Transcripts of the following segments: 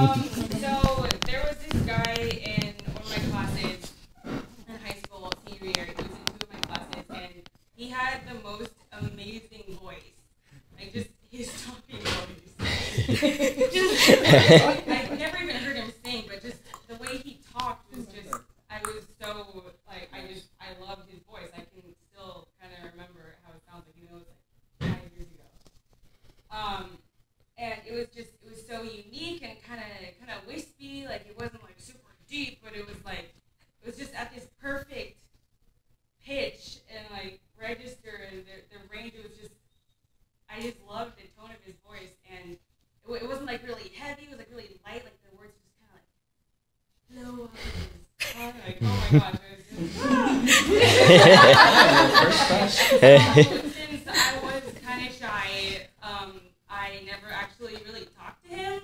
So there was this guy in one of my classes in high school, senior year. He was in two of my classes, and he had the most amazing voice. Like just his talking voice. I've never even heard him sing, but just the way he talked was just. I was so like I loved his voice. I can still kind of remember how it sounds like. You know, it was like 5 years ago. And it was so unique and kind of wispy. Like it wasn't like super deep, but it was just at this perfect pitch and like register and the range. It was just I just loved the tone of his voice, and it wasn't like really heavy. It was like really light. Like the words just kind of like flow off of his tongue. Like oh my gosh, since I was kind of shy, I never actually really talked to him.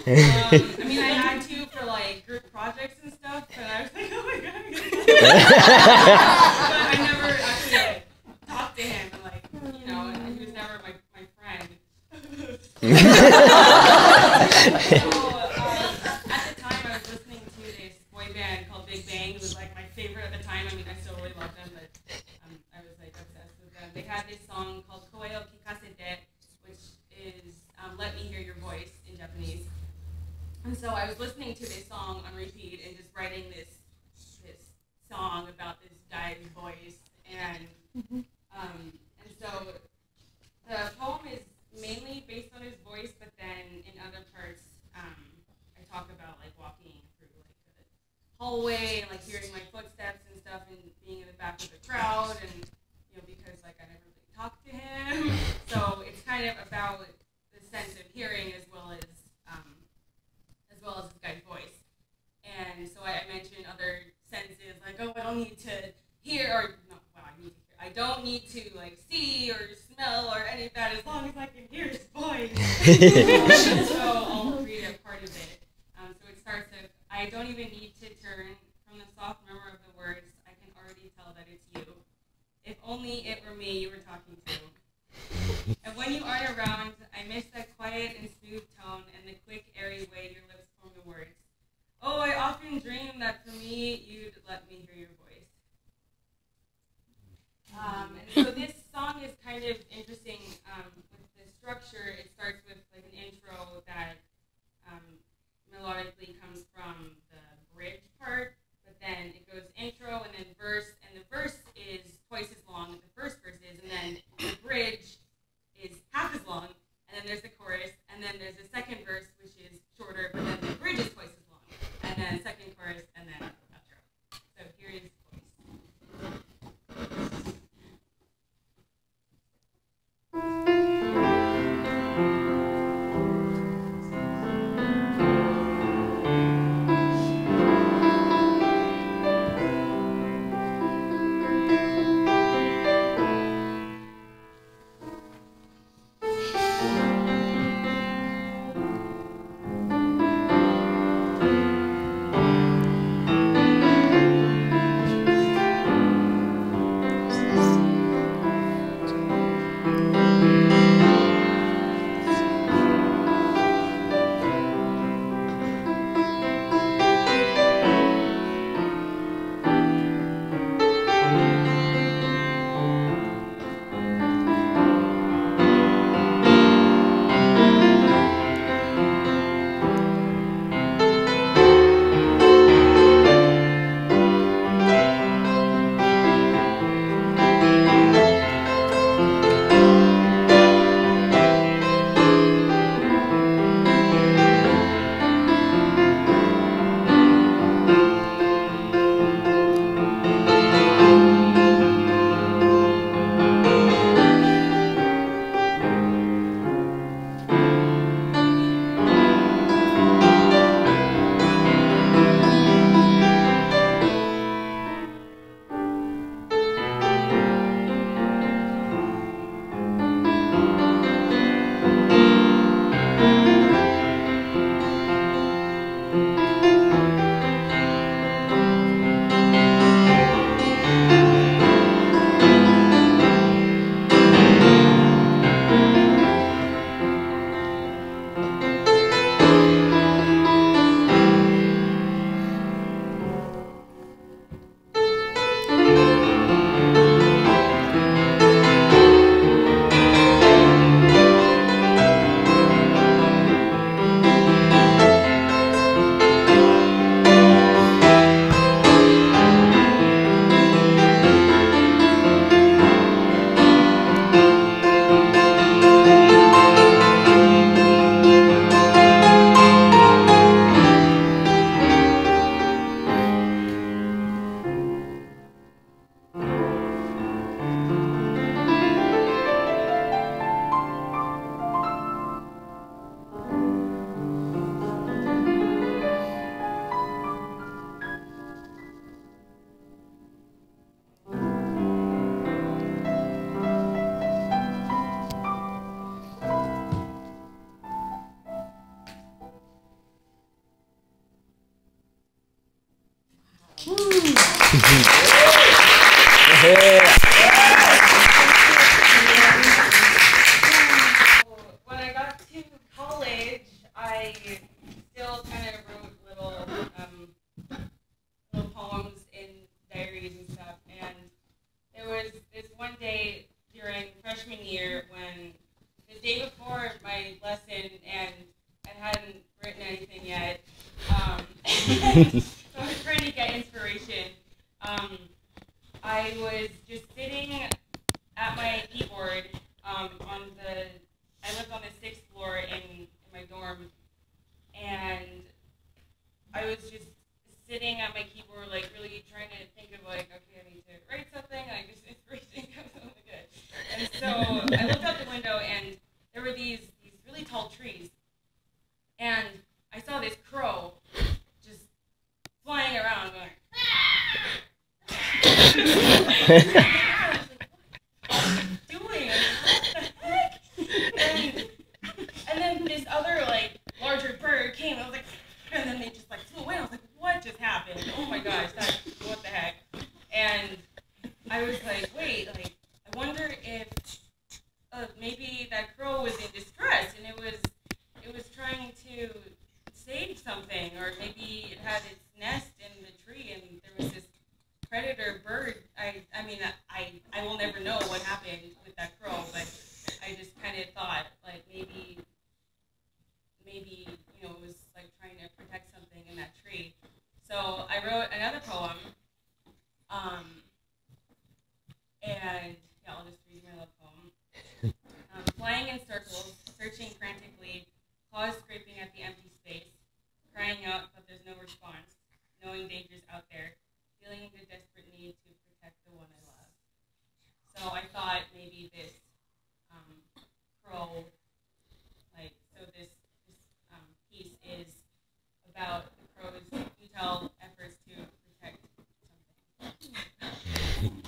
I mean, I had to for like group projects and stuff, but I was like, oh my god. But I never actually like talked to him, and like you know, he was never my friend. So at the time, I was listening to this boy band called Big Bang. It was like my favorite at the time. I mean, I still really love them, but I was like obsessed with them. They had this song called Koe o Kikasete, which is Let Me Hear Your Voice in Japanese. And so I was listening to this song on repeat and just writing this song about this guy's voice. And so the poem is mainly based on his voice, but then in other parts I talk about like walking through like the hallway and like hearing my footsteps and stuff and being in the back of the crowd and you know because like I never really talked to him. So it's kind of about the sense of hearing as well as this guy's voice. And so I mentioned other senses like, oh, I don't need to hear or no, well, I need to hear. I don't need to like see or smell or any of that as long as I can hear his voice. So I'll read a part of it. So it starts with, I don't even need to turn from the soft murmur of the words. I can already tell that it's you. If only it were me you were talking to. And when you aren't around, I miss that quiet and smooth tone and the quick, airy way your lips form the words. Oh, I often dream that for me, you'd let me hear your voice. And so this song is kind of interesting with the structure. It starts with like an intro that melodically comes from the bridge part, but then it goes intro and then verse, and the verse is twice as long as the first verse is, and then the bridge is half as long, and then there's the chorus, and then there's a second verse which is shorter, but then the bridge is twice as long, and then second chorus, and then outro. So here is voice. one day during freshman year when the day before my lesson and I hadn't written anything yet. So I was trying to get inspiration. I was just sitting at my keyboard I lived on the 6th floor in my dorm, and I was just sitting at my keyboard, like really trying to think of like, okay, I need to write something, and I just inspiration comes really good. And so I looked out the window, and there were these really tall trees, and I saw this crow just flying around, going. And then this other like larger bird came. I was like, and then they just like flew away. I was like, what just happened? Oh my gosh, what the heck? And I was like, wait, like I wonder if maybe that crow was in distress and it was trying to save something, or maybe it had its nest in the tree and there was this predator bird. I mean, I will never know what happened with that crow, but I just kind of thought like maybe it was like trying to protect something in that tree. So I wrote another poem, and yeah, I'll just read my love poem. Flying in circles, searching frantically, claws scraping at the empty space, crying out but there's no response, knowing dangers out there, feeling the desperate need to protect the one I love. So I thought maybe this crow, like, so this piece is about the crow's futile efforts to protect something.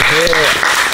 Okay.